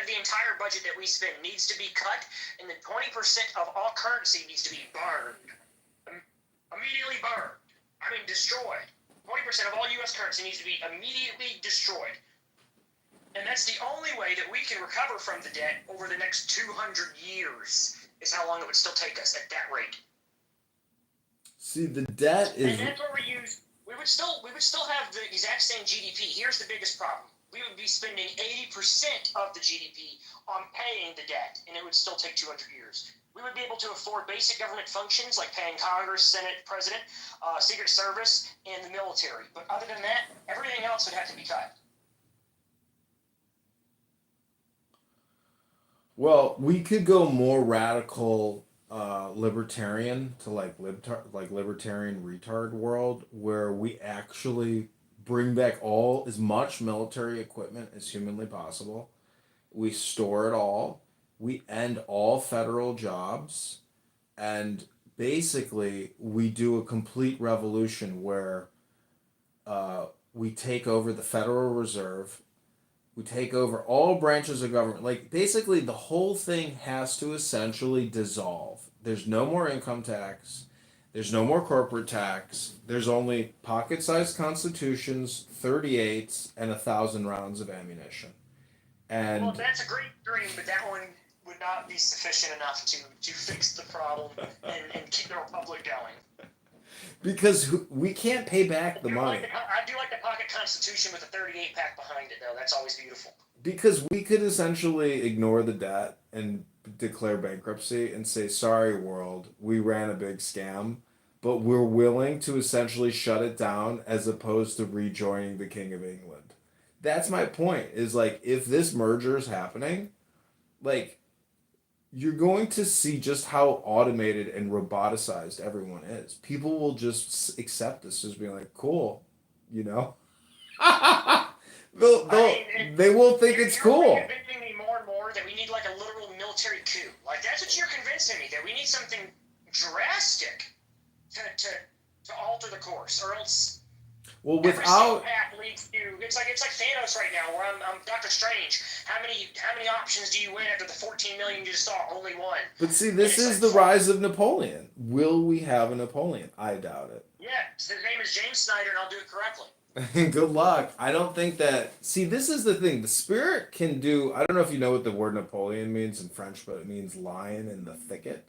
of the entire budget that we spend needs to be cut, and then 20% of all currency needs to be burned. Immediately burned. I mean, destroyed. 20% of all U.S. currency needs to be immediately destroyed. And that's the only way that we can recover from the debt over the next 200 years, is how long it would still take us at that rate. See, the debt is... And that's what we use. We would still have the exact same GDP. Here's the biggest problem. We would be spending 80% of the GDP on paying the debt, and it would still take 200 years. We would be able to afford basic government functions like paying Congress, Senate, President, Secret Service, and the military. But other than that, everything else would have to be cut. Well, we could go more radical libertarian to like libertarian retard world, where we actually bring back as much military equipment as humanly possible. We store it all. We end all federal jobs, and basically we do a complete revolution where we take over the Federal Reserve. We take over all branches of government. Like, basically, the whole thing has to essentially dissolve. There's no more income tax. There's no more corporate tax. There's only pocket-sized constitutions, 38s, and 1,000 rounds of ammunition. And well, that's a great dream, but that one would not be sufficient enough to fix the problem and keep the republic going. Because we can't pay back the money. I do like the pocket constitution with a 38 pack behind it, though. That's always beautiful. Because we could essentially ignore the debt and declare bankruptcy and say, sorry, world, we ran a big scam, but we're willing to essentially shut it down as opposed to rejoining the King of England. That's my point, is like, if this merger is happening, like, you're going to see just how automated and roboticized everyone is. People will just accept this as being like, cool, you know? They will think it's cool. You're convincing me more and more that we need like a literal military coup. Like, that's what you're convincing me, that we need something drastic to alter the course, or else... Well, every without... path leads to, it's like Thanos right now, where I'm Doctor Strange. How many options do you win after the 14 million you just saw? Only one. But see, this is the rise of Napoleon. Will we have a Napoleon? I doubt it. Yeah, his name is James Snyder, and I'll do it correctly. Good luck. I don't think that... See, this is the thing. The spirit can do... I don't know if you know what the word Napoleon means in French, but it means lion in the thicket.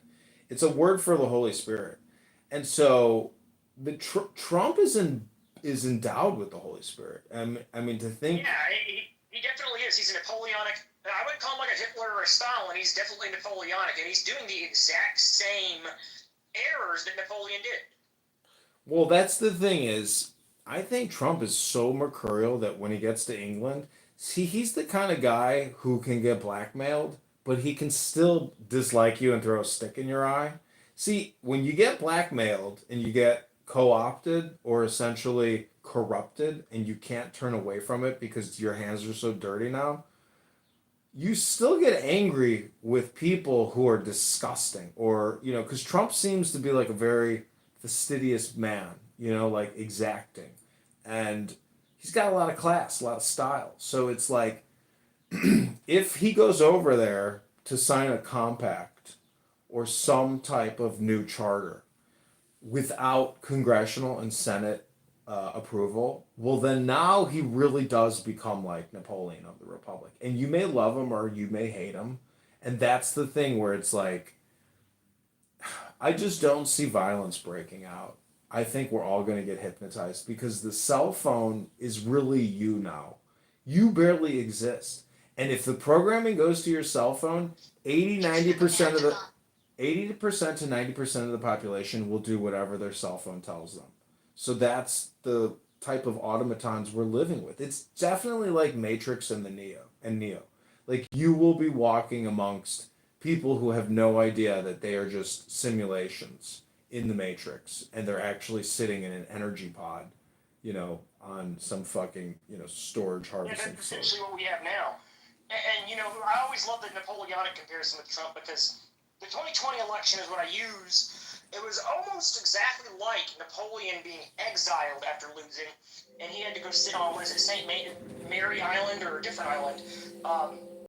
It's a word for the Holy Spirit. And so, Trump is endowed with the Holy Spirit. I mean, to think... Yeah, he definitely is. He's a Napoleonic... I wouldn't call him like a Hitler or a Stalin. He's definitely Napoleonic, and he's doing the exact same errors that Napoleon did. Well, that's the thing is... I think Trump is so mercurial that when he gets to England, see, he's the kind of guy who can get blackmailed, but he can still dislike you and throw a stick in your eye. See, when you get blackmailed and you get co-opted or essentially corrupted and you can't turn away from it because your hands are so dirty now, you still get angry with people who are disgusting, or, you know, because Trump seems to be like a very fastidious man, you know, like exacting. And he's got a lot of class, a lot of style. So it's like, if he goes over there to sign a compact or some type of new charter without congressional and Senate approval, well, then now he really does become like Napoleon of the Republic. And you may love him or you may hate him. And that's the thing where it's like, I just don't see violence breaking out. I think we're all going to get hypnotized because the cell phone is really you now. You barely exist. And if the programming goes to your cell phone, 80 to 90% of the population will do whatever their cell phone tells them. So that's the type of automatons we're living with. It's definitely like Matrix and Neo. Like, you will be walking amongst people who have no idea that they are just simulations in the Matrix, and they're actually sitting in an energy pod, you know, on some fucking, you know, storage harvesting. Yeah, that's essentially what we have now. And, you know, I always love the Napoleonic comparison with Trump because the 2020 election is what I use. It was almost exactly like Napoleon being exiled after losing, and he had to go sit on, what is it, St. Mary Island or a different island,